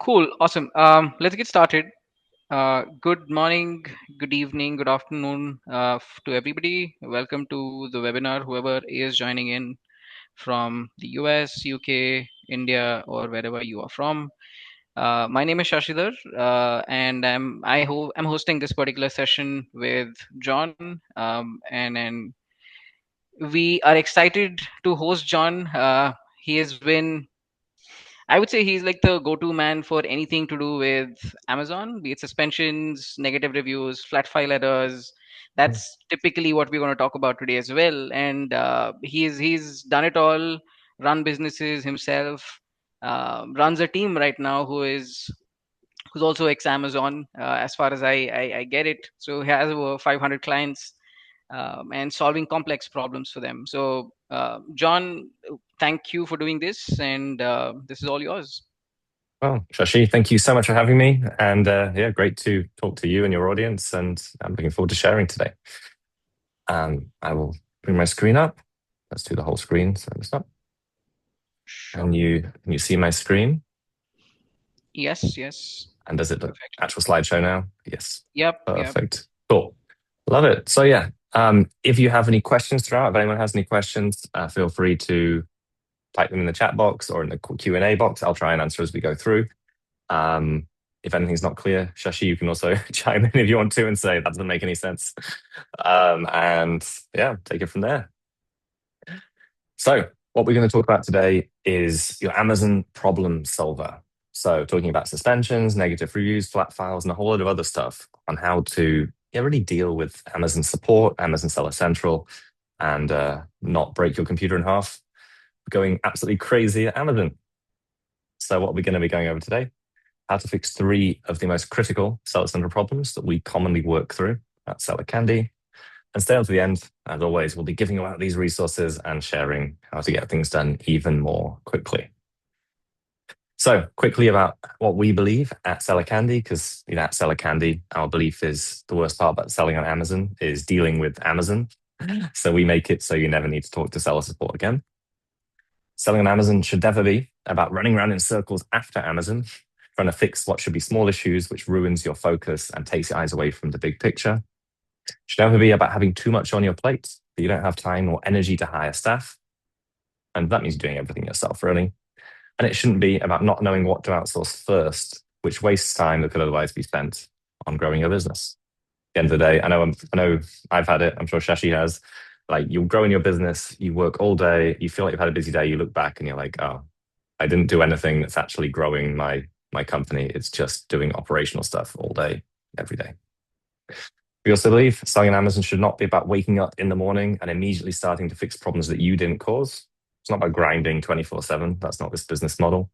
Cool, awesome. Let's get started. Good morning, good evening, good afternoon to everybody. Welcome to the webinar, whoever is joining in from the US, UK, India, or wherever you are from. My name is Shashidhar, and I'm hosting this particular session with John, and we are excited to host John. He has been I would say he's like the go-to man for anything to do with Amazon, be it suspensions, negative reviews, flat file errors. That's typically what we're going to talk about today as well. And he's done it all, run businesses himself, runs a team right now who's also ex Amazon, as far as I get it. So he has over 500 clients and solving complex problems for them. So, John, thank you for doing this, and this is all yours. Well, Shashi, thank you so much for having me. And yeah, great to talk to you and your audience. And I'm looking forward to sharing today. I will bring my screen up. Let's do the whole screen. So it's up. Sure. Can you see my screen? Yes, yes. And does it look Perfect. actual slideshow now? Yes. Yep, yep. Perfect. Cool. Love it. So yeah, if you have any questions throughout, if anyone has any questions, feel free to type them in the chat box or in the Q&A box. I'll try and answer as we go through. If anything's not clear, Shashi, you can also chime in if you want to and say that doesn't make any sense. And yeah, take it from there. So, what we're going to talk about today is your Amazon problem solver. So, talking about suspensions, negative reviews, flat files, and a whole lot of other stuff on how to really deal with Amazon support, Amazon Seller Central, and not break your computer in half going absolutely crazy at Amazon. So, what we're going to be going over today, how to fix three of the most critical Seller Central problems that we commonly work through at Seller Candy. And stay on to the end. As always, we'll be giving out these resources and sharing how to get things done even more quickly. So, quickly about what we believe at Seller Candy, because at Seller Candy, our belief is the worst part about selling on Amazon is dealing with Amazon. So we make it so you never need to talk to seller support again. Selling on Amazon should never be about running around in circles after Amazon, trying to fix what should be small issues, which ruins your focus and takes your eyes away from the big picture. It should never be about having too much on your plate that you don't have time or energy to hire staff. And that means doing everything yourself, really. And it shouldn't be about not knowing what to outsource first, which wastes time that could otherwise be spent on growing your business. At the end of the day, I know I've had it. I'm sure Shashi has. Like, you'll grow in your business, you work all day, you feel like you've had a busy day, you look back and you're like, oh, I didn't do anything that's actually growing my company. It's just doing operational stuff all day, every day. We also believe selling on Amazon should not be about waking up in the morning and immediately starting to fix problems that you didn't cause. It's not about grinding 24/7. That's not this business model.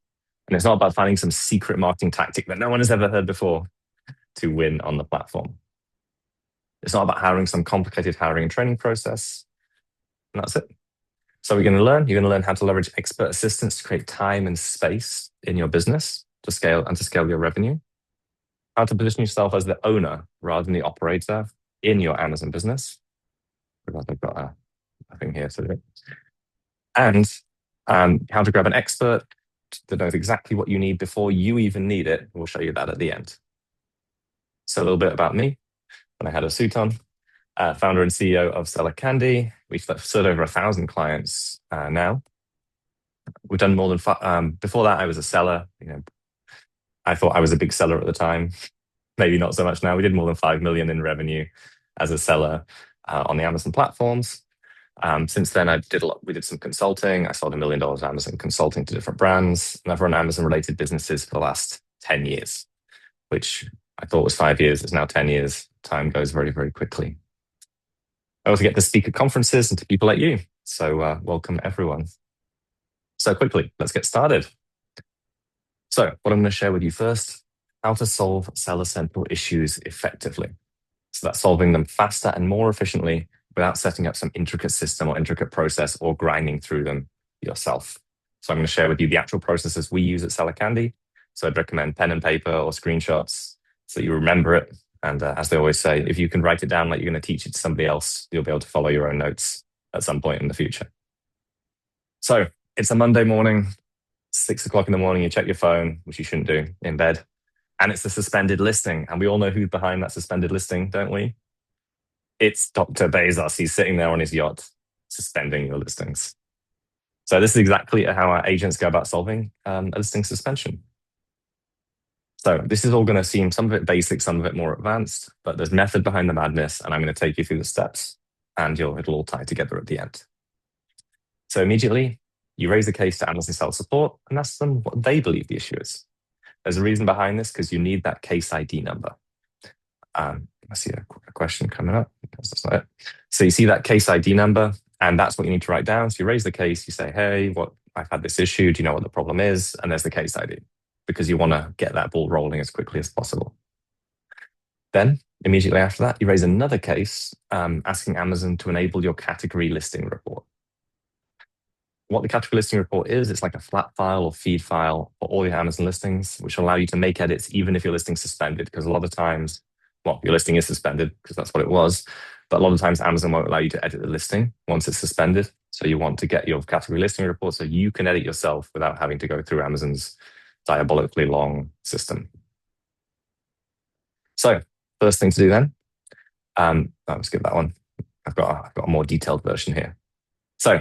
And it's not about finding some secret marketing tactic that no one has ever heard before to win on the platform. It's not about hiring some complicated hiring and training process. And that's it. So you're going to learn how to leverage expert assistance to create time and space in your business to scale your revenue. How to position yourself as the owner rather than the operator in your Amazon business. I've got a thing here to do. And how to grab an expert that knows exactly what you need before you even need it. We'll show you that at the end. So a little bit about me when I had a suit on. Founder and CEO of Seller Candy. We've served over 1,000 clients now. We've done more than before that. I was a seller. I thought I was a big seller at the time. Maybe not so much now. We did more than 5 million in revenue as a seller on the Amazon platforms. Since then, we did some consulting. I sold $1 million of Amazon consulting to different brands. And I've run Amazon-related businesses for the last 10 years, which I thought was 5 years. It's now 10 years. Time goes very, very quickly. I also get to speak at conferences and to people like you. So welcome, everyone. So quickly, let's get started. So what I'm going to share with you first, how to solve Seller Central issues effectively. So that's solving them faster and more efficiently without setting up some intricate system or intricate process or grinding through them yourself. So I'm going to share with you the actual processes we use at Seller Candy. So I'd recommend pen and paper or screenshots so you remember it. And as they always say, if you can write it down like you're going to teach it to somebody else, you'll be able to follow your own notes at some point in the future. So it's a Monday morning. 6 o'clock in the morning, you check your phone, which you shouldn't do in bed, and it's a suspended listing. And we all know who's behind that suspended listing, don't we? It's Dr. Bezos. He's sitting there on his yacht, suspending your listings. So this is exactly how our agents go about solving a listing suspension. So this is all going to seem some of it basic, some of it more advanced, but there's method behind the madness, and I'm going to take you through the steps, and it'll all tie together at the end. So immediately, you raise a case to Amazon Sales Support and ask them what they believe the issue is. There's a reason behind this because you need that case ID number. I see a question coming up. That's not it. So you see that case ID number, and that's what you need to write down. So you raise the case, you say, hey, I've had this issue. Do you know what the problem is? And there's the case ID, because you want to get that ball rolling as quickly as possible. Then, immediately after that, you raise another case asking Amazon to enable your category listing report. What the category listing report is, it's like a flat file or feed file for all your Amazon listings, which will allow you to make edits even if your listing's suspended, because a lot of times, well, your listing is suspended because that's what it was, but a lot of times Amazon won't allow you to edit the listing once it's suspended. So you want to get your category listing report so you can edit yourself without having to go through Amazon's diabolically long system. So first thing to do then, I'll skip that one. I've got a more detailed version here. So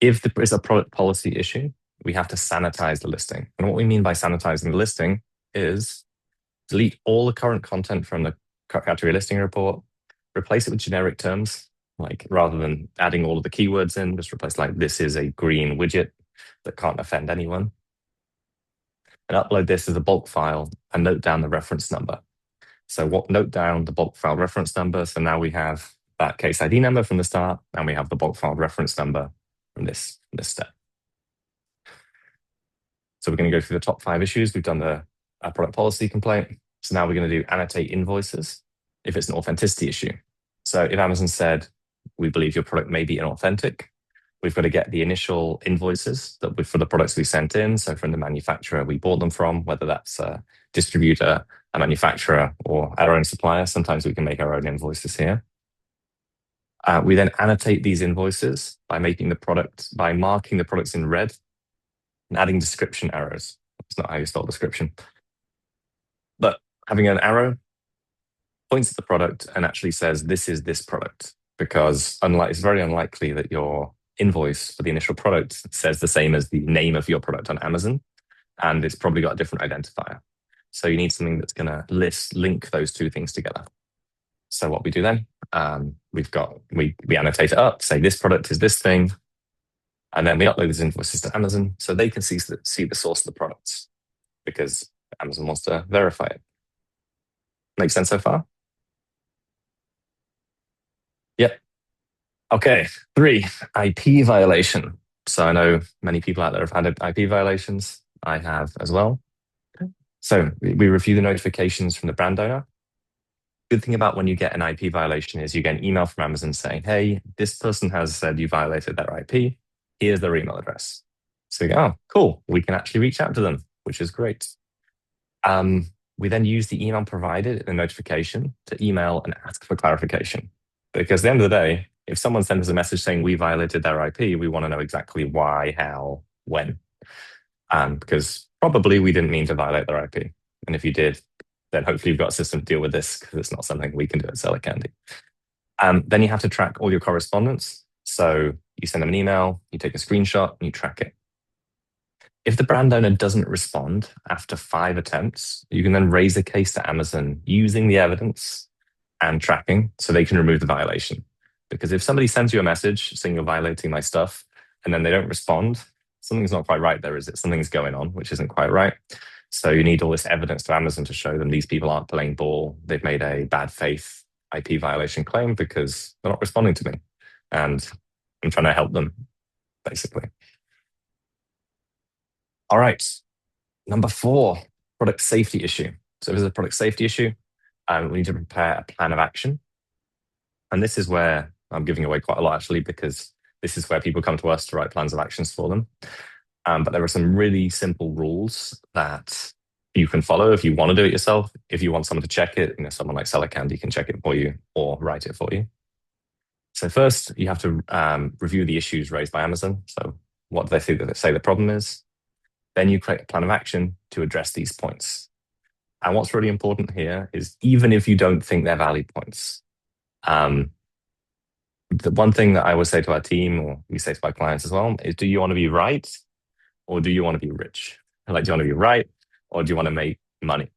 if there is a product policy issue, we have to sanitize the listing. And what we mean by sanitizing the listing is delete all the current content from the category listing report, replace it with generic terms, like rather than adding all of the keywords in, just replace like this is a green widget that can't offend anyone. And upload this as a bulk file and note down the reference number. So note down the bulk file reference number. So now we have that case ID number from the start, and we have the bulk file reference number from this step. So we're going to go through the top 5 issues. We've done the product policy complaint. So now we're going to do annotate invoices if it's an authenticity issue. So if Amazon said, we believe your product may be inauthentic, we've got to get the initial invoices for the products we sent in. So from the manufacturer we bought them from, whether that's a distributor, a manufacturer, or our own supplier. Sometimes we can make our own invoices here. We then annotate these invoices by marking the products in red and adding description arrows. That's not how you spell description. But having an arrow points at the product and actually says, this is this product, because it's very unlikely that your invoice for the initial product says the same as the name of your product on Amazon, and it's probably got a different identifier. So you need something that's going to link those two things together. So what we do then, we annotate it up, say this product is this thing, and then we upload these invoices to Amazon so they can see the source of the products, because Amazon wants to verify it. Make sense so far? Yep. Okay, 3, IP violation. So I know many people out there have had IP violations. I have as well. So we review the notifications from the brand owner. Good thing about when you get an IP violation is you get an email from Amazon saying, hey, this person has said you violated their IP. Here's their email address. So we go, oh, cool. We can actually reach out to them, which is great. We then use the email provided in the notification to email and ask for clarification. Because at the end of the day, if someone sends us a message saying we violated their IP, we want to know exactly why, how, when. Because probably we didn't mean to violate their IP. And if you did, then hopefully you've got a system to deal with this, because it's not something we can do at Seller Candy. Then you have to track all your correspondence. So you send them an email, you take a screenshot, and you track it. If the brand owner doesn't respond after 5 attempts, you can then raise a case to Amazon using the evidence and tracking so they can remove the violation. Because if somebody sends you a message saying you're violating my stuff and then they don't respond, something's not quite right there, is it? Something's going on, which isn't quite right. So you need all this evidence to Amazon to show them these people aren't playing ball. They've made a bad faith IP violation claim because they're not responding to me. And I'm trying to help them, basically. All right. Number 4, product safety issue. So if there's a product safety issue, we need to prepare a plan of action. And this is where I'm giving away quite a lot, actually, because this is where people come to us to write plans of actions for them. But there are some really simple rules that you can follow if you want to do it yourself. If you want someone to check it, someone like Seller Candy can check it for you or write it for you. So first, you have to review the issues raised by Amazon. So what do they say the problem is? Then you create a plan of action to address these points. And what's really important here is even if you don't think they're valid points, um, the one thing that I would say to our team, or we say to our clients as well, is do you want to be right or do you want to be rich? Like, do you want to be right or do you want to make money?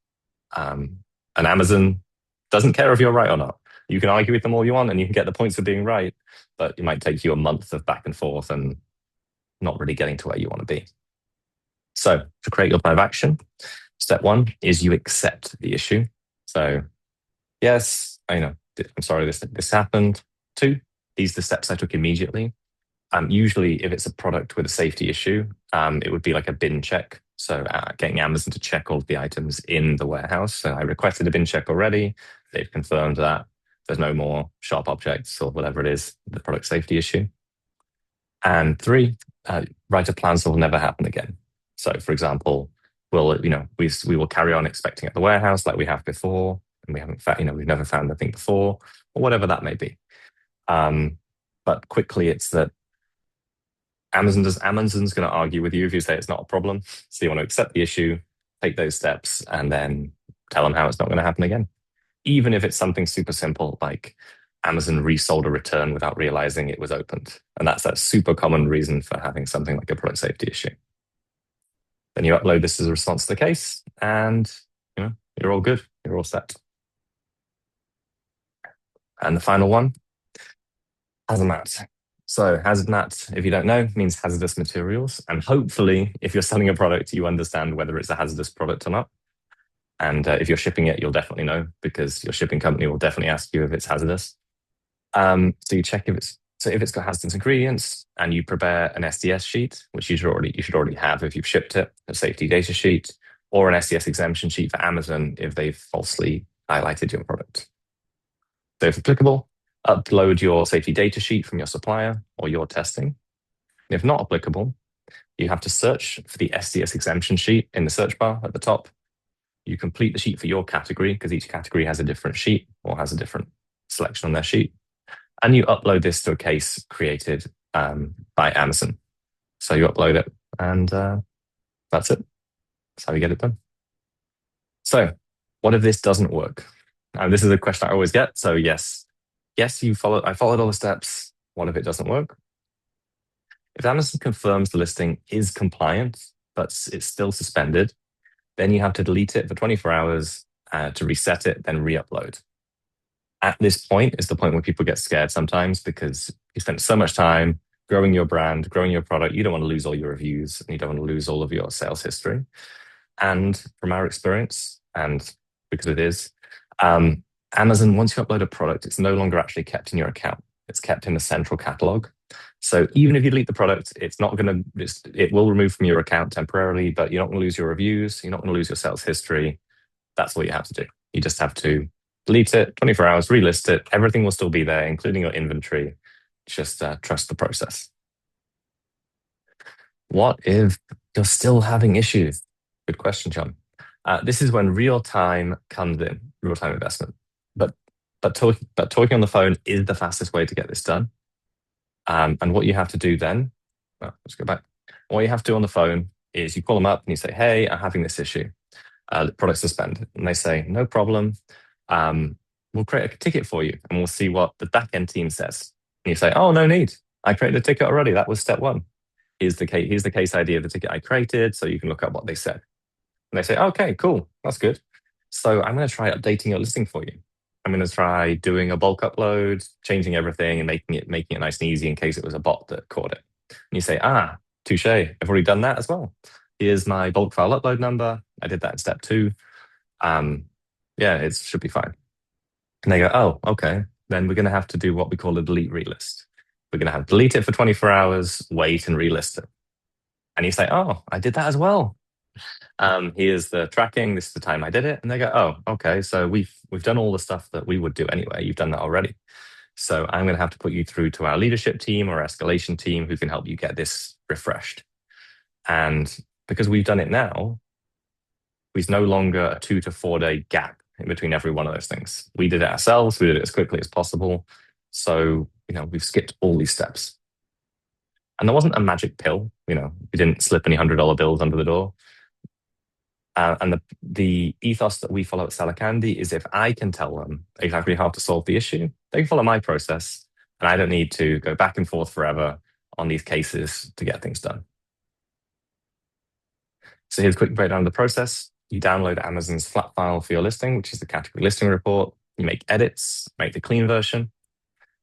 Um, and Amazon doesn't care if you're right or not. You can argue with them all you want and you can get the points of being right, but it might take you a month of back and forth and not really getting to where you want to be. So to create your plan of action, step one is you accept the issue. So yes, I know, I'm sorry this happened. Two, these are the steps I took immediately. Usually, if it's a product with a safety issue, it would be like a bin check. So getting Amazon to check all of the items in the warehouse. So I requested a bin check already. They've confirmed that there's no more sharp objects or whatever it is, the product safety issue. And three, write a plan so it will never happen again. So, for example, we will carry on expecting at the warehouse like we have before, and we haven't we've never found anything before, or whatever that may be. But quickly, it's that Amazon's going to argue with you if you say it's not a problem. So you want to accept the issue, take those steps, and then tell them how it's not going to happen again. Even if it's something super simple like Amazon resold a return without realizing it was opened. And that's a super common reason for having something like a product safety issue. Then you upload this as a response to the case, and you're all good. You're all set. And the final one, Xhpment. So hazmat, if you don't know, means hazardous materials. And hopefully, if you're selling a product, you understand whether it's a hazardous product or not. And if you're shipping it, you'll definitely know because your shipping company will definitely ask you if it's hazardous. So you check if it's got hazardous ingredients, and you prepare an SDS sheet, which you should already have if you've shipped it, a safety data sheet, or an SDS exemption sheet for Amazon if they've falsely highlighted your product. So if applicable, upload your safety data sheet from your supplier or your testing. And if not applicable, you have to search for the SDS exemption sheet in the search bar at the top. You complete the sheet for your category because each category has a different sheet or has a different selection on their sheet. And you upload this to a case created by Amazon. So you upload it and that's it. That's how you get it done. So what if this doesn't work? And this is a question I always get. So yes, I followed all the steps. What if it doesn't work? If Amazon confirms the listing is compliant, but it's still suspended, then you have to delete it for 24 hours to reset it, then re-upload. At this point is the point where people get scared sometimes because you spent so much time growing your brand, growing your product. You don't want to lose all your reviews and you don't want to lose all of your sales history. And from our experience, and because it is, Amazon, once you upload a product, it's no longer actually kept in your account. It's kept in the central catalog. So even if you delete the product, it will remove from your account temporarily, but you're not going to lose your reviews. You're not going to lose your sales history. That's what you have to do. You just have to delete it, 24 hours, relist it. Everything will still be there, including your inventory. Just trust the process. What if you're still having issues? Good question, John. This is when real time comes in, real time investment. But talking on the phone is the fastest way to get this done. And what you have to do then, let's go back. What you have to do on the phone is you call them up and you say, "Hey, I'm having this issue. Product suspended." And they say, "No problem. We'll create a ticket for you and we'll see what the backend team says." And you say, "Oh, no need. I created a ticket already. That was step one. Here's the case ID of the ticket I created, so you can look up what they said." And they say, "Okay, cool. That's good. So I'm going to try updating your listing for you. I'm going to try doing a bulk upload, changing everything and making it nice and easy in case it was a bot that caught it." And you say, touche. I've already done that as well. Here's my bulk file upload number. I did that in step 2. Yeah, it should be fine. And they go, "Oh, okay. Then we're going to have to do what we call a delete relist. We're going to have to delete it for 24 hours, wait and relist it." And you say, "Oh, I did that as well. Here's the tracking. This is the time I did it." And they go, "Oh, okay. So we've done all the stuff that we would do anyway. You've done that already. So I'm going to have to put you through to our leadership team or escalation team who can help you get this refreshed." And because we've done it now, there's no longer a 2 to 4 day gap in between every one of those things. We did it ourselves. We did it as quickly as possible. So, we've skipped all these steps. And there wasn't a magic pill, we didn't slip any $100 bills under the door. And the ethos that we follow at Seller Candy is if I can tell them exactly how to solve the issue, they can follow my process, and I don't need to go back and forth forever on these cases to get things done. So here's a quick breakdown of the process. You download Amazon's flat file for your listing, which is the category listing report. You make edits, make the clean version.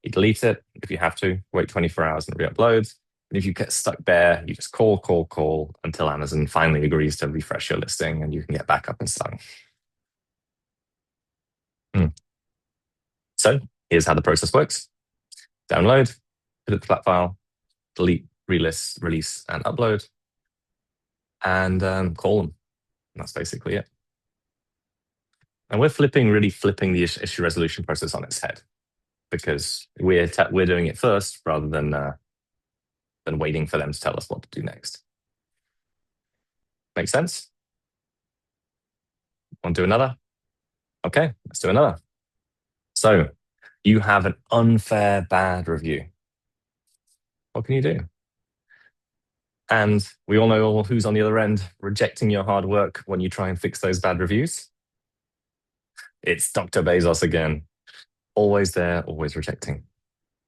You delete it if you have to, wait 24 hours and re-upload. And if you get stuck there, you just call until Amazon finally agrees to refresh your listing and you can get back up and selling. So here's how the process works. Download, edit the flat file, delete, relist, release, and upload, and call them. And that's basically it. And we're really flipping the issue resolution process on its head, because we're doing it first rather than waiting for them to tell us what to do next. Make sense? Want to do another? Okay, let's do another. So you have an unfair bad review. What can you do? And we all know who's on the other end rejecting your hard work when you try and fix those bad reviews. It's Dr. Bezos again. Always there, always rejecting.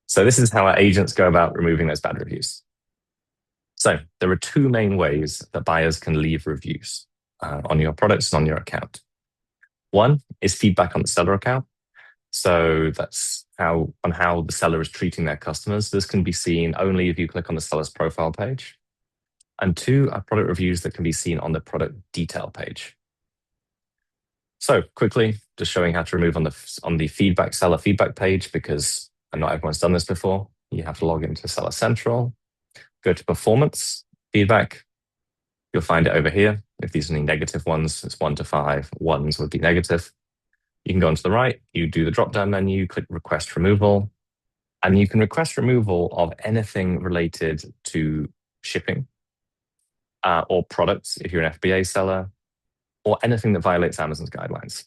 So this is how our agents go about removing those bad reviews. So there are two main ways that buyers can leave reviews on your products and on your account. One is feedback on the seller account. So that's how the seller is treating their customers. This can be seen only if you click on the seller's profile page. And two are product reviews that can be seen on the product detail page. So quickly, just showing how to remove on the seller feedback page, because not everyone's done this before. You have to log into Seller Central, go to Performance, Feedback. You'll find it over here. If these are any negative ones, it's 1 to 5. Ones would be negative. You can go onto the right, you do the drop-down menu, click Request Removal, and you can request removal of anything related to shipping or products if you're an FBA seller, or anything that violates Amazon's guidelines.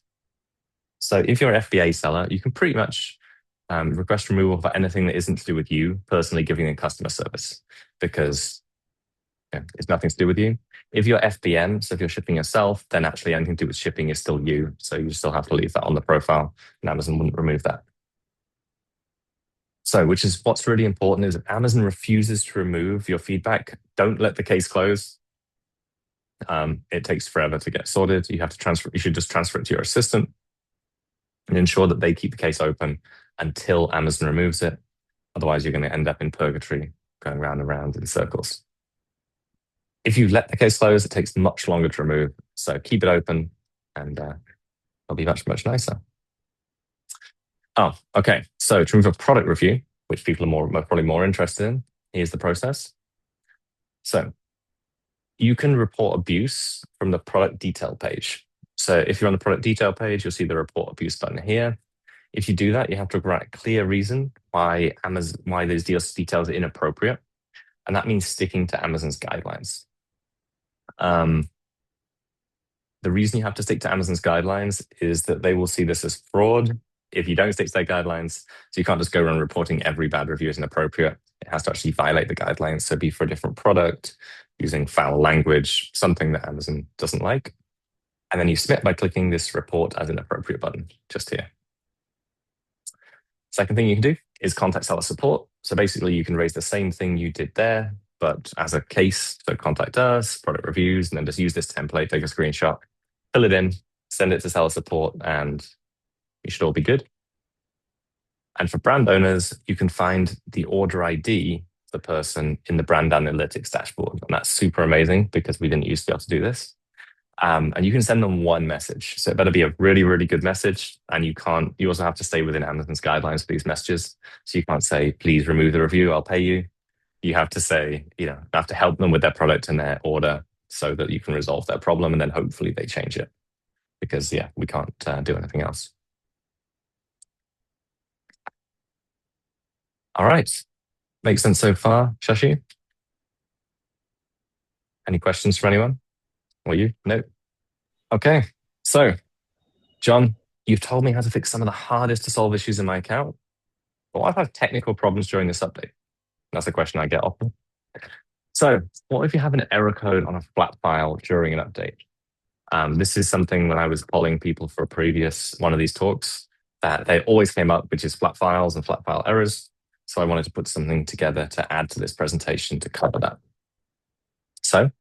So if you're an FBA seller, you can pretty much request removal for anything that isn't to do with you personally giving them customer service, because it's nothing to do with you. If you're FBM, so if you're shipping yourself, then actually anything to do with shipping is still you. So you still have to leave that on the profile, and Amazon wouldn't remove that. So, which is what's really important, is if Amazon refuses to remove your feedback, don't let the case close. It takes forever to get sorted. You should just transfer it to your assistant and ensure that they keep the case open until Amazon removes it. Otherwise, you're going to end up in purgatory, going round and round in circles. If you let the case close, it takes much longer to remove. So keep it open, and it'll be much, much nicer. Oh, okay. So to remove a product review, which people are probably more interested in, here's the process. So you can report abuse from the product detail page. So if you're on the product detail page, you'll see the report abuse button here. If you do that, you have to write a clear reason why those details are inappropriate. And that means sticking to Amazon's guidelines. The reason you have to stick to Amazon's guidelines is that they will see this as fraud if you don't stick to their guidelines. So you can't just go around reporting every bad review as inappropriate. It has to actually violate the guidelines. So be for a different product, using foul language, something that Amazon doesn't like. And then you submit by clicking this report as inappropriate button just here. Second thing you can do is contact seller support. So basically you can raise the same thing you did there, but as a case. So contact us, product reviews, and then just use this template, take a screenshot, fill it in, send it to seller support, and you should all be good. And for brand owners, you can find the order ID, the person, in the brand analytics dashboard. And that's super amazing because we didn't used to be able to do this. And you can send them one message. So it better be a really, really good message. And you also have to stay within Amazon's guidelines for these messages. So you can't say, please remove the review, I'll pay you. You have to say, you have to help them with their product and their order so that you can resolve their problem. And then hopefully they change it, because we can't do anything else. All right. Makes sense so far, Shashi? Any questions from anyone? Or you? No? Okay. So, John, you've told me how to fix some of the hardest to solve issues in my account. But what if I have technical problems during this update? That's a question I get often. So what if you have an error code on a flat file during an update? This is something when I was polling people for a previous one of these talks that they always came up, which is flat files and flat file errors. So I wanted to put something together to add to this presentation to cover that. So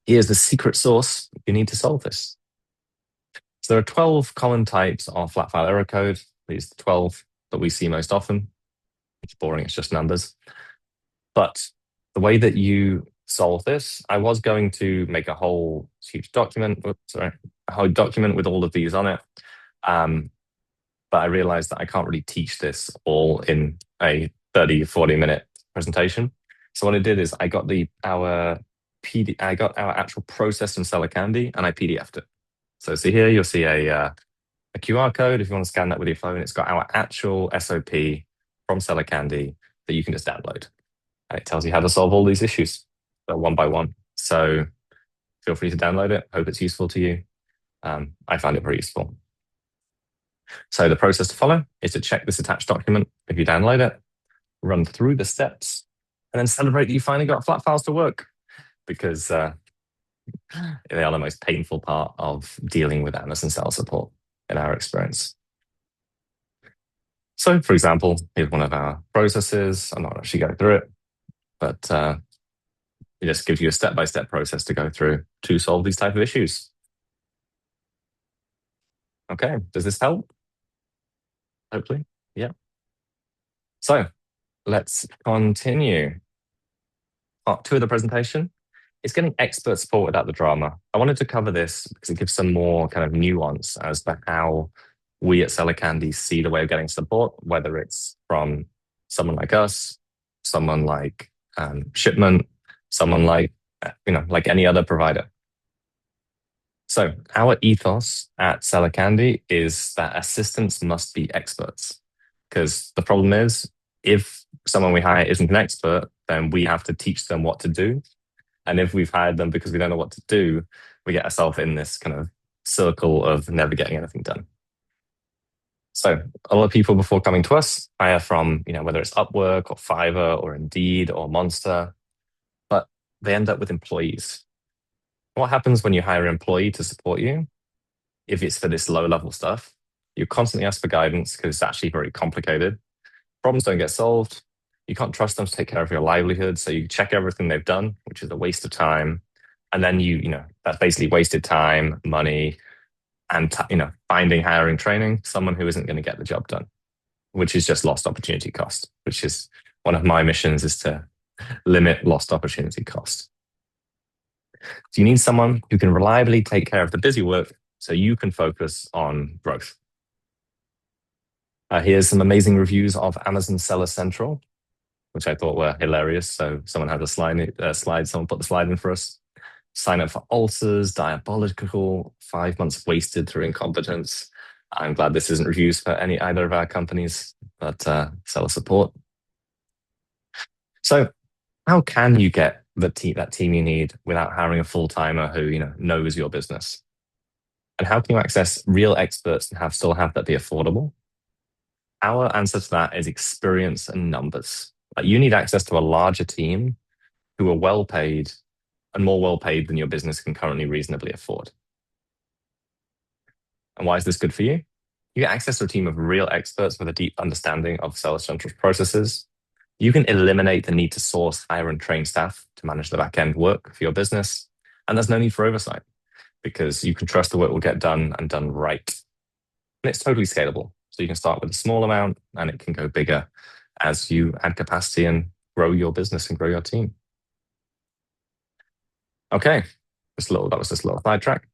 here's the secret sauce you need to solve this. So there are 12 common types of flat file error code. These are the 12 that we see most often. It's boring, it's just numbers. But the way that you solve this, I was going to make a whole huge document, a whole document with all of these on it. Um, but I realized that I can't really teach this all in a 30, 40-minute presentation. So what I did is I got our actual process from Seller Candy and I PDF'd it. So here you'll see a QR code. If you want to scan that with your phone, it's got our actual SOP from Seller Candy that you can just download. And it tells you how to solve all these issues one by one. So feel free to download it. Hope it's useful to you. I find it very useful. So the process to follow is to check this attached document. If you download it, run through the steps, and then celebrate that you finally got flat files to work, because they are the most painful part of dealing with Amazon seller support in our experience. So, for example, here's one of our processes. I'm not actually going through it, but it just gives you a step-by-step process to go through to solve these type of issues. Okay, does this help? Hopefully, yeah. So let's continue. Part 2 of the presentation is getting expert support without the drama. I wanted to cover this because it gives some more kind of nuance as to how we at Seller Candy see the way of getting support, whether it's from someone like us, someone like Xhpment, someone like like any other provider. So our ethos at Seller Candy is that assistants must be experts, because the problem is if someone we hire isn't an expert, then we have to teach them what to do. And if we've hired them because we don't know what to do, we get ourselves in this kind of circle of never getting anything done. So a lot of people before coming to us hire from, whether it's Upwork or Fiverr or Indeed or Monster, but they end up with employees. What happens when you hire an employee to support you? If it's for this low level stuff, you constantly ask for guidance because it's actually very complicated. Problems don't get solved. You can't trust them to take care of your livelihood. So you check everything they've done, which is a waste of time. And then that's basically wasted time, money, and finding, hiring, training someone who isn't going to get the job done, which is just lost opportunity cost, which is one of my missions, is to limit lost opportunity cost. So you need someone who can reliably take care of the busy work so you can focus on growth. Here's some amazing reviews of Amazon Seller Central, which I thought were hilarious. So someone had a slide, someone put the slide in for us. Sign up for ulcers, diabolical, 5 months wasted through incompetence. I'm glad this isn't reviews for either of our companies, but seller support. So how can you get that team you need without hiring a full-timer who knows your business? And how can you access real experts and still have that be affordable? Our answer to that is experience and numbers. You need access to a larger team who are well paid and more well paid than your business can currently reasonably afford. And why is this good for you? You get access to a team of real experts with a deep understanding of Seller Central's processes. You can eliminate the need to source, hire, and train staff to manage the back end work for your business. And there's no need for oversight because you can trust the work will get done and done right. And it's totally scalable. So you can start with a small amount and it can go bigger as you add capacity and grow your business and grow your team. Okay, that was just a little sidetrack.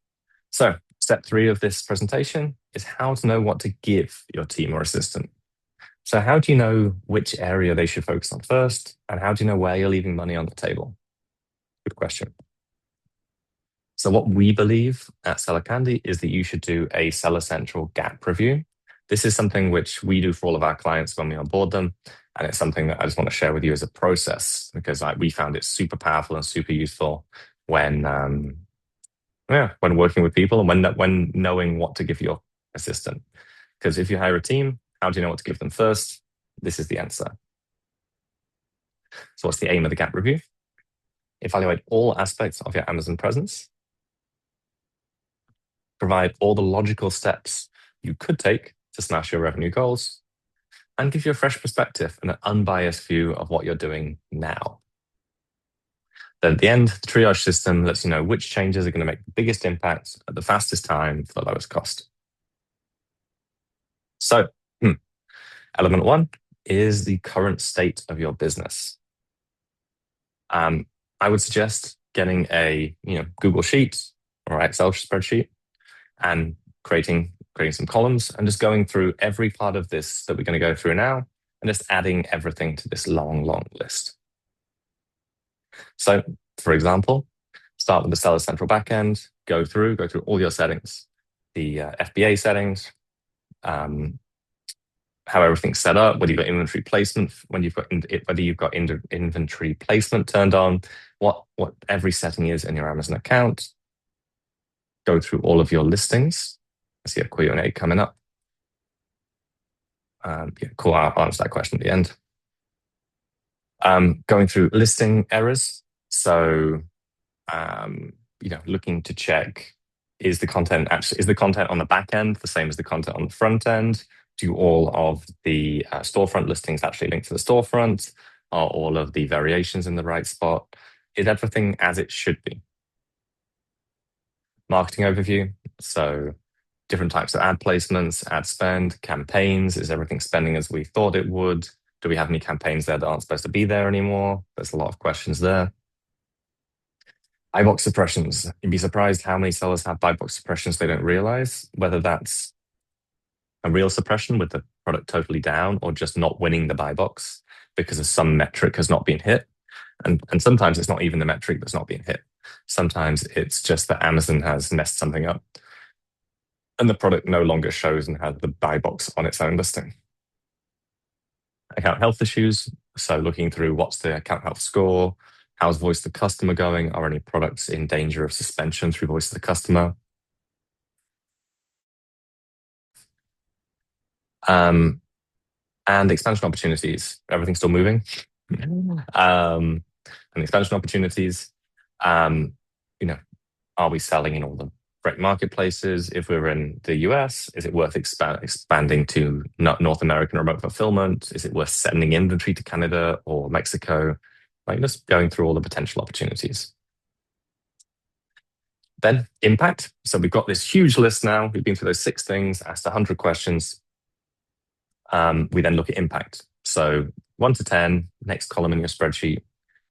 So step 3 of this presentation is how to know what to give your team or assistant. So how do you know which area they should focus on first? And how do you know where you're leaving money on the table? Good question. So what we believe at Seller Candy is that you should do a Seller Central gap review. This is something which we do for all of our clients when we onboard them. And it's something that I just want to share with you as a process because we found it super powerful and super useful when working with people and when knowing what to give your assistant. Because if you hire a team, how do you know what to give them first? This is the answer. So what's the aim of the gap review? evaluate all aspects of your Amazon presence, provide all the logical steps you could take to smash your revenue goals, and give you a fresh perspective and an unbiased view of what you're doing now. Then at the end, the triage system lets you know which changes are going to make the biggest impact at the fastest time for the lowest cost. So, element one is the current state of your business. I would suggest getting a Google Sheet or Excel spreadsheet and creating some columns and just going through every part of this that we're going to go through now and just adding everything to this long list. So, for example, start with the Seller Central backend, go through all your settings, the FBA settings, how everything's set up, whether you've got inventory placement, whether you've got inventory placement turned on, what every setting is in your Amazon account. Go through all of your listings. I see a Q&A coming up. Yeah, cool. I'll answer that question at the end. Going through listing errors. So, looking to check, is the content on the back end the same as the content on the front end? Do all of the storefront listings actually link to the storefront? Are all of the variations in the right spot? Is everything as it should be? Marketing overview. So different types of ad placements, ad spend, campaigns. Is everything spending as we thought it would? Do we have any campaigns there that aren't supposed to be there anymore? There's a lot of questions there. Buy box suppressions. You'd be surprised how many sellers have buy box suppressions they don't realize, whether that's a real suppression with the product totally down or just not winning the buy box because of some metric has not been hit. And sometimes it's not even the metric that's not being hit. Sometimes it's just that Amazon has messed something up and the product no longer shows and has the buy box on its own listing. Account health issues. So looking through what's the account health score, how's voice of the customer going, are any products in danger of suspension through voice of the customer? And expansion opportunities. Everything's still moving. And expansion opportunities. Are we selling in all the correct marketplaces? If we're in the US, is it worth expanding to North American remote fulfillment? Is it worth sending inventory to Canada or Mexico? Just going through all the potential opportunities. Then impact. So we've got this huge list now. We've been through those 6 things, asked 100 questions. We then look at impact. So 1 to 10, next column in your spreadsheet.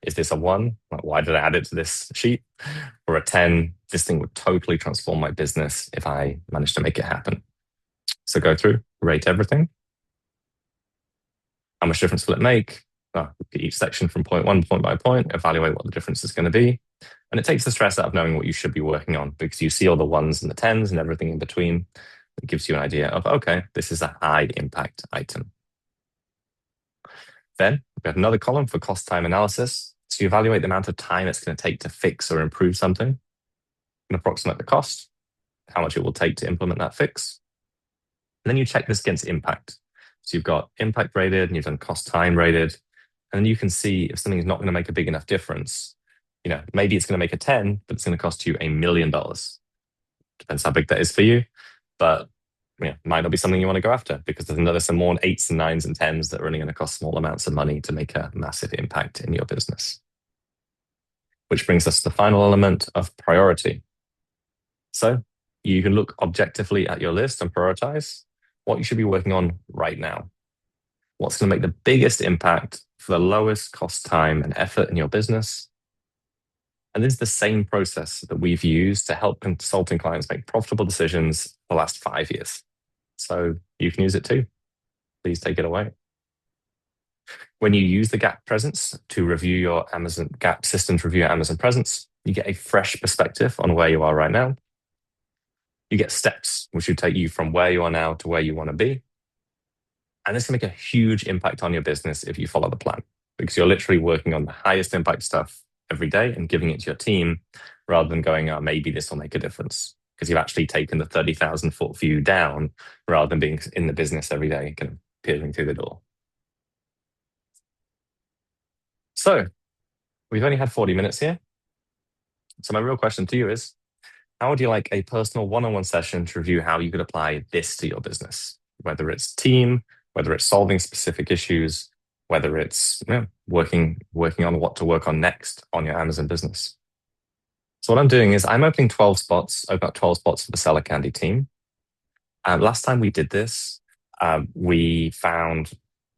Is this a 1? Why did I add it to this sheet? Or a 10, this thing would totally transform my business if I managed to make it happen. So go through, rate everything. How much difference will it make? Look at each section from point by point, evaluate what the difference is going to be. And it takes the stress out of knowing what you should be working on because you see all the 1s and the 10s and everything in between. It gives you an idea of, okay, this is a high impact item. Then we have another column for cost time analysis. So you evaluate the amount of time it's going to take to fix or improve something and approximate the cost, how much it will take to implement that fix. And then you check this against impact. So you've got impact rated and you've done cost time rated. And then you can see if something is not going to make a big enough difference. Maybe it's going to make a 10, but it's going to cost you $1 million. Depends how big that is for you. But might not be something you want to go after because there's some more 8s and 9s and 10s that are only going to cost small amounts of money to make a massive impact in your business. Which brings us to the final element of priority. So you can look objectively at your list and prioritize what you should be working on right now. What's going to make the biggest impact for the lowest cost, time, and effort in your business. And this is the same process that we've used to help consulting clients make profitable decisions for the last 5 years. So you can use it too. Please take it away. When you use the gap presence to review your Amazon gap system to review your Amazon presence, you get a fresh perspective on where you are right now. You get steps, which will take you from where you are now to where you want to be. And this can make a huge impact on your business if you follow the plan, because you're literally working on the highest impact stuff every day and giving it to your team rather than going, oh, maybe this will make a difference, because you've actually taken the 30,000 foot view down rather than being in the business every day, kind of peering through the door. So we've only had 40 minutes here. So my real question to you is, how would you like a personal one-on-one session to review how you could apply this to your business? Whether it's team, whether it's solving specific issues, whether it's working on what to work on next on your Amazon business. So what I'm doing is I'm opening 12 spots. I've got 12 spots for the Seller Candy team. Last time we did this, we found,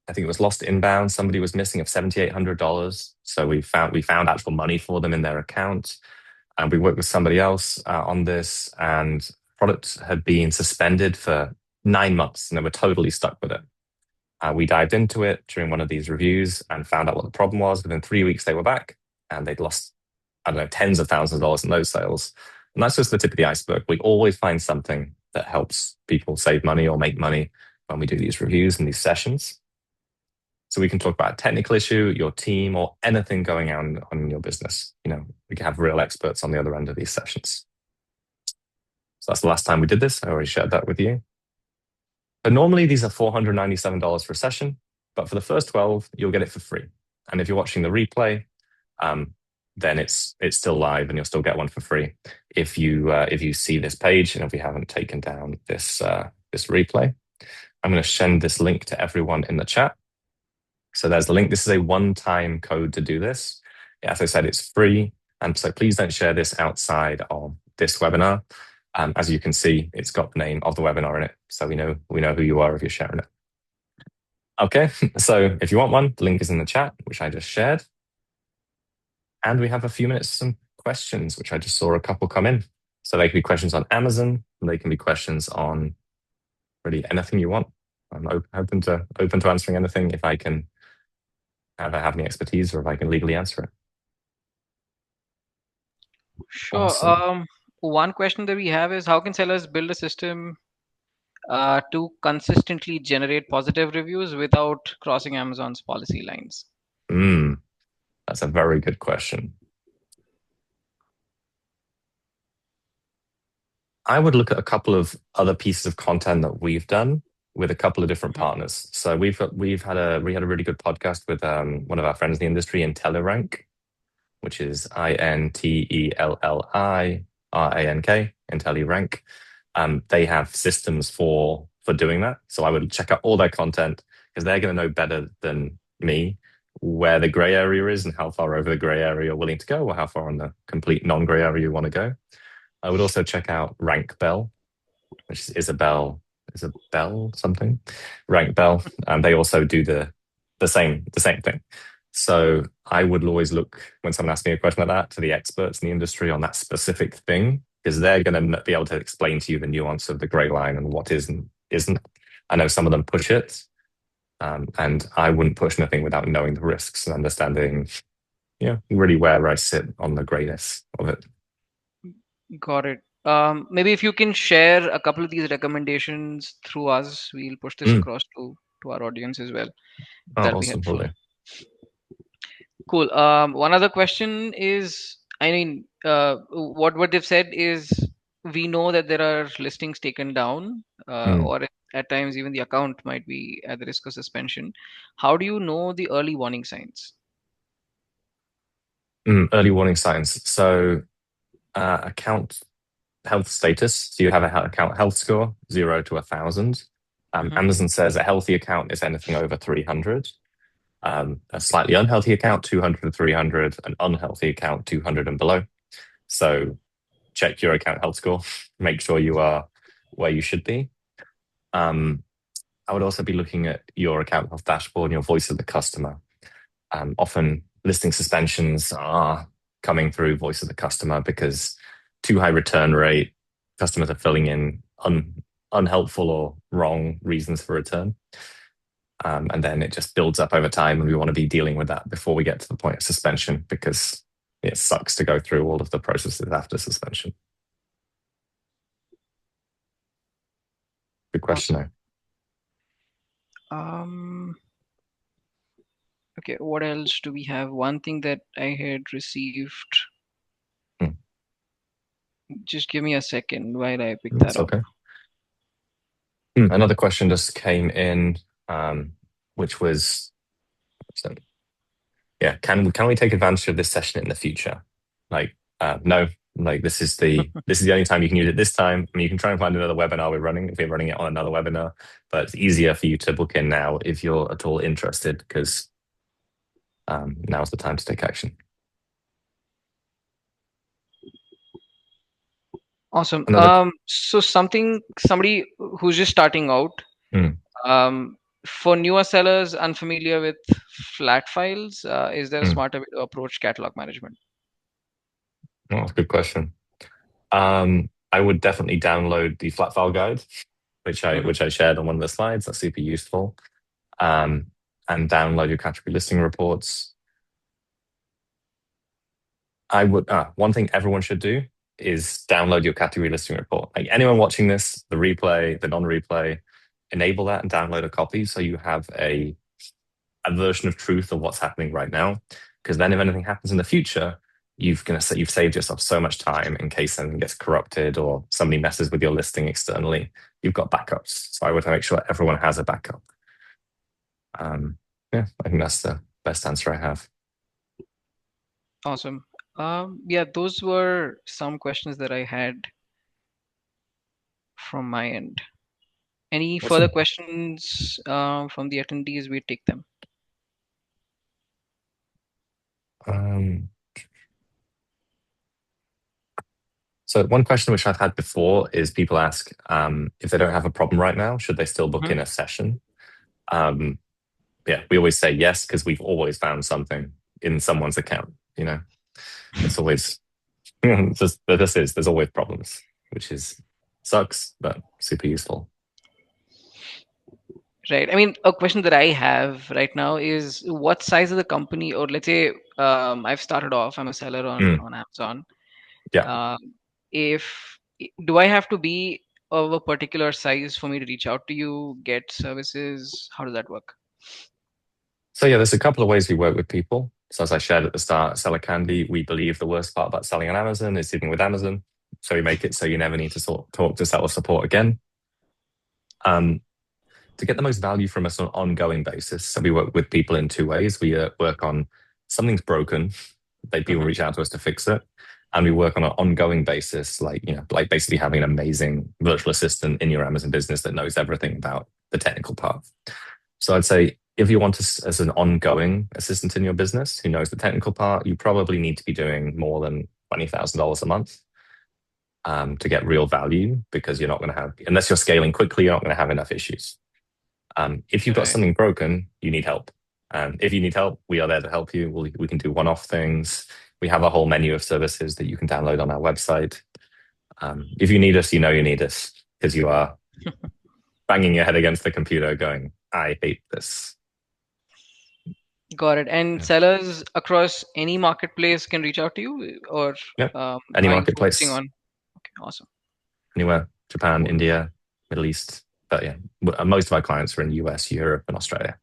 I think it was lost inbound. Somebody was missing of $7,800. So we found actual money for them in their account. And we worked with somebody else on this, and product had been suspended for 9 months, and they were totally stuck with it. We dived into it during one of these reviews and found out what the problem was. Within 3 weeks, they were back, and they'd lost, I don't know, tens of thousands of dollars in those sales. And that's just the tip of the iceberg. We always find something that helps people save money or make money when we do these reviews and these sessions. So we can talk about a technical issue, your team, or anything going on in your business. We can have real experts on the other end of these sessions. So that's the last time we did this. I already shared that with you. But normally these are $497 for a session, but for the first 12, you'll get it for free. And if you're watching the replay, then it's still live and you'll still get one for free if you see this page and if we haven't taken down this replay. I'm going to send this link to everyone in the chat. So there's the link. This is a one-time code to do this. As I said, it's free. And so please don't share this outside of this webinar. As you can see, it's got the name of the webinar in it. So we know who you are if you're sharing it. Okay, so if you want one, the link is in the chat, which I just shared. And we have a few minutes for some questions, which I just saw a couple come in. So they can be questions on Amazon, and they can be questions on really anything you want. I'm open to answering anything if I can have any expertise or if I can legally answer it. Sure. Awesome. One question that we have is how can sellers build a system to consistently generate positive reviews without crossing Amazon's policy lines? That's a very good question. I would look at a couple of other pieces of content that we've done with a couple of different partners. So we had a really good podcast with one of our friends in the industry, IntelliRank, which is INTELLIRANK, IntelliRank. They have systems for doing that. So I would check out all their content because they're going to know better than me where the gray area is and how far over the gray area you're willing to go or how far on the complete non-gray area you want to go. I would also check out Rank Bell, which is Isabel something, Rank Bell. They also do the same thing. So I would always look when someone asks me a question like that to the experts in the industry on that specific thing, because they're going to be able to explain to you the nuance of the gray line and what is and isn't. I know some of them push it, and I wouldn't push anything without knowing the risks and understanding, really where I sit on the grayness of it. Got it. Maybe if you can share a couple of these recommendations through us, we'll push this across to our audience as well. Oh, That'll be awesome. Will helpful. do. Cool. One other question is, I mean, what they've said is we know that there are listings taken down, or at times even the account might be at the risk of suspension. How do you know the early warning signs? Early warning signs. So account health status. So you have an account health score, 0 to 1,000. Amazon says a healthy account is anything over 300. A slightly unhealthy account, 200 to 300. An unhealthy account, 200 and below. So check your account health score. Make sure you are where you should be. I would also be looking at your account health dashboard and your voice of the customer. Often listing suspensions are coming through voice of the customer because too high return rate, customers are filling in unhelpful or wrong reasons for return. And then it just builds up over time, and we want to be dealing with that before we get to the point of suspension because it sucks to go through all of the processes after suspension. Good question, Awesome. Okay, what else do we have? One thing that I had received. Just give me a second while I pick that That's up. okay. Another question just came in, which was, yeah, can we take advantage of this session in the future? Like, no, like this is the only time you can use it this time. I mean, you can try and find another webinar we're running if we're running it on another webinar, but it's easier for you to book in now if you're at all interested because now's the time to take action. Awesome. Another, So somebody who's just starting out, mm, um, for newer sellers unfamiliar with flat files, is there a mm. smarter way to approach catalog management? Oh, that's a good question. I would definitely download the flat file guide, Hmm. which I shared on one of the slides. That's super useful. Um, and download your category listing reports. I would one thing everyone should do is download your category listing report. Like anyone watching this, the replay, the non-replay, enable that and download a copy so you have a version of truth of what's happening right now. Because then if anything happens in the future, you've saved yourself so much time in case something gets corrupted or somebody messes with your listing externally. You've got backups. So I would make sure everyone has a backup. Yeah, I think that's the best answer I have. Awesome. Yeah, those were some questions that I had from my end. Any further Awesome. questions from the attendees? We take them. Um, so one question which I've had before is people ask if they don't have a problem right now, should they still book Hmm. in a session? Um, yeah, we always say yes because we've always found something in someone's account. You know, it's always just there's always problems, which is sucks but super useful. Right. I mean, a question that I have right now is what size of the company, or let's say I've started off, I'm a seller on Mm, Amazon. yeah. Um, if do I have to be of a particular size for me to reach out to you, get services? How does that work? So yeah, there's a couple of ways we work with people. So as I shared at the start, Seller Candy, we believe the worst part about selling on Amazon is dealing with Amazon. So we make it so you never need to talk to seller support again. Um, to get the most value from us on an ongoing basis, so we work with people in two ways. We work on something's broken, people Hmm. reach out to us to fix it, and we work on an ongoing basis, like basically having an amazing virtual assistant in your Amazon business that knows everything about the technical part. So I'd say if you want us as an ongoing assistant in your business who knows the technical part, you probably need to be doing more than $20,000 a month to get real value because you're not going to have, unless you're scaling quickly, you're not going to have enough issues. If you've got Right. something broken, you need help. If you need help, we are there to help you. We can do one-off things. We have a whole menu of services that you can download on our website. If you need us, you know you need us because you are banging your head against the computer going, I hate this. Got it. And Yeah. sellers across any marketplace can reach out to you, or Yep. Any are you focusing marketplace, on? Okay, awesome. anywhere, Japan, Cool. India, Middle East. But yeah, most of our clients are in the US, Europe, and Australia.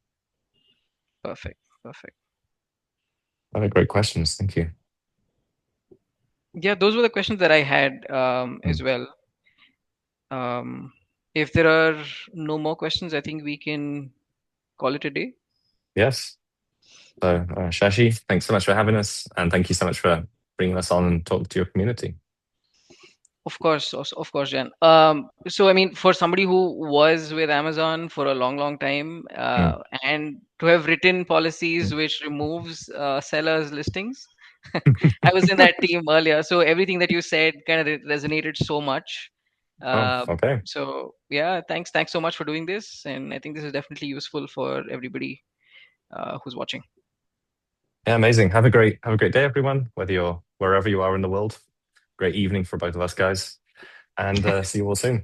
Perfect. Perfect. Other great questions. Thank you. Yeah, those were the questions that I had Mm. as well. Um, if there are no more questions, I think we can call it a day. Yes. So, Shashi, thanks so much for having us. And thank you so much for bringing us on and talk to your community. Of course, Jen. So I mean, for somebody who was with Amazon for a long, long time, Mm, and to have written mm. policies which removes sellers' listings, I was in that team earlier. So everything that you said kind of resonated so much. Oh, Uh, okay. so yeah, thanks so much for doing this, and I think this is definitely useful for everybody who's watching. Yeah, amazing. Have a great day, everyone, whether you're wherever you are in the world. Great evening for both of us guys. And see you all soon.